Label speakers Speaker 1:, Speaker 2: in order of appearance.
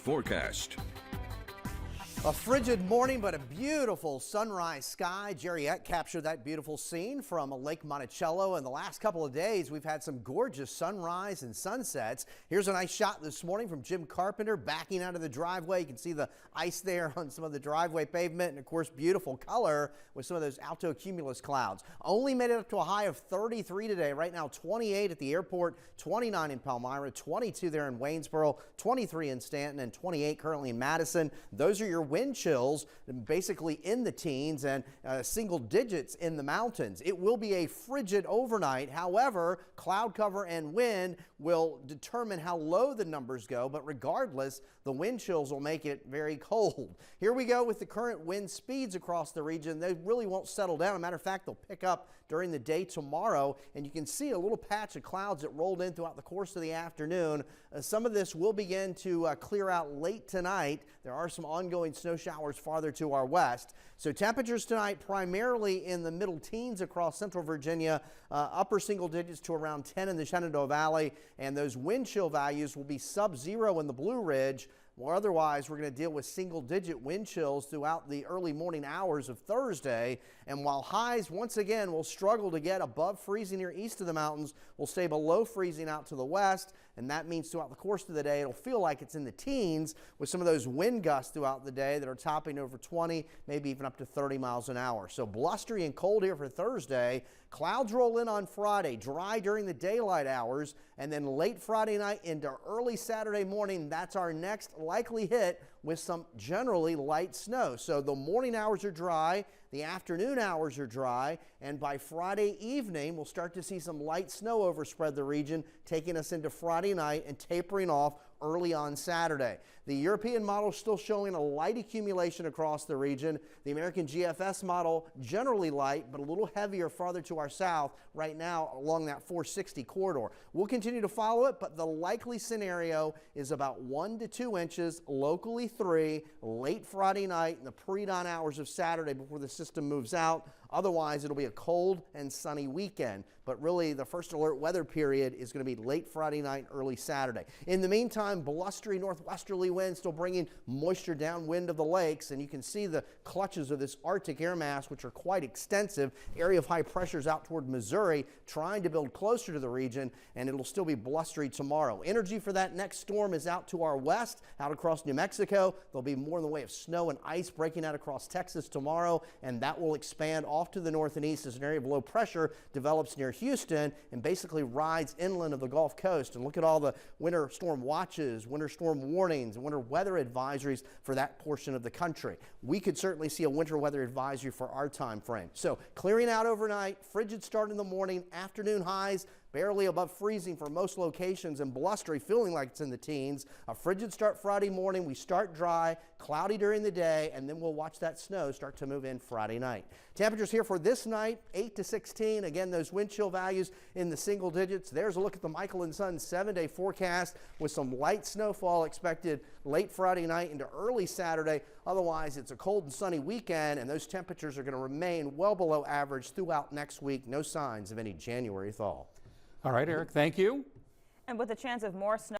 Speaker 1: forecast.
Speaker 2: A frigid morning, but a beautiful sunrise sky. Jerriette captured that beautiful scene from Lake Monticello. In the last couple of days, we've had some gorgeous sunrise and sunsets. Here's a nice shot this morning from Jim Carpenter backing out of the driveway. You can see the ice there on some of the driveway pavement, and of course, beautiful color with some of those alto cumulus clouds. Only made it up to a high of 33 today. Right now, 28 at the airport, 29 in Palmyra, 22 there in Waynesboro, 23 in Stanton, and 28 currently in Madison. Those are your wind chills, basically in the teens and single digits in the mountains. It will be a frigid overnight. However, cloud cover and wind will determine how low the numbers go, but regardless, the wind chills will make it very cold. Here we go with the current wind speeds across the region. They really won't settle down. As a matter of fact, they'll pick up during the day tomorrow, and you can see a little patch of clouds that rolled in throughout the course of the afternoon. Some of this will begin to clear out late tonight. There are some ongoing snow showers farther to our west. So temperatures tonight primarily in the middle teens across central Virginia, upper single digits to around 10 in the Shenandoah Valley, and those wind chill values will be sub-zero in the Blue Ridge. Or otherwise, we're going to deal with single-digit wind chills throughout the early morning hours of Thursday. And while highs once again will struggle to get above freezing near east of the mountains, will stay below freezing out to the west. And that means throughout the course of the day, it'll feel like it's in the teens with some of those wind gusts throughout the day that are topping over 20, maybe even up to 30 miles an hour. So blustery and cold here for Thursday. Clouds roll in on Friday, dry during the daylight hours, and then late Friday night into early Saturday morning. That's our next likely hit with some generally light snow. So the morning hours are dry, the afternoon hours are dry, and by Friday evening, we'll start to see some light snow overspread the region, taking us into Friday night and tapering off early on Saturday. The European model is still showing a light accumulation across the region. The American GFS model generally light, but a little heavier farther to our south right now along that 460 corridor. We'll continue to follow it, but the likely scenario is about 1 to 2 inches, locally 3, late Friday night in the pre-dawn hours of Saturday before the system moves out. Otherwise, it'll be a cold and sunny weekend. But really, the first alert weather period is going to be late Friday night, early Saturday. In the meantime, blustery northwesterly winds still bringing moisture downwind of the lakes. And you can see the clutches of this Arctic air mass, which are quite extensive. Area of high pressures out toward Missouri, trying to build closer to the region. And it'll still be blustery tomorrow. Energy for that next storm is out to our west, out across New Mexico. There'll be more in the way of snow and ice breaking out across Texas tomorrow. And that will expand off to the north and east as an area of low pressure develops near Houston and basically rides inland of the Gulf Coast. And look at all the winter storm watches, winter storm warnings, and winter weather advisories for that portion of the country. We could certainly see a winter weather advisory for our time frame. So clearing out overnight, frigid start in the morning, afternoon highs barely above freezing for most locations, and blustery, feeling like it's in the teens. A frigid start Friday morning. We start dry, cloudy during the day, and then we'll watch that snow start to move in Friday night. Temperatures here for this night, 8 to 16. Again, those wind chill values in the single digits. There's a look at the Michael and Son 7-day forecast with some light snowfall expected late Friday night into early Saturday. Otherwise, it's a cold and sunny weekend, and those temperatures are going to remain well below average throughout next week. No signs of any January thaw.
Speaker 3: All right, Eric, thank you.
Speaker 4: And with a chance of more snow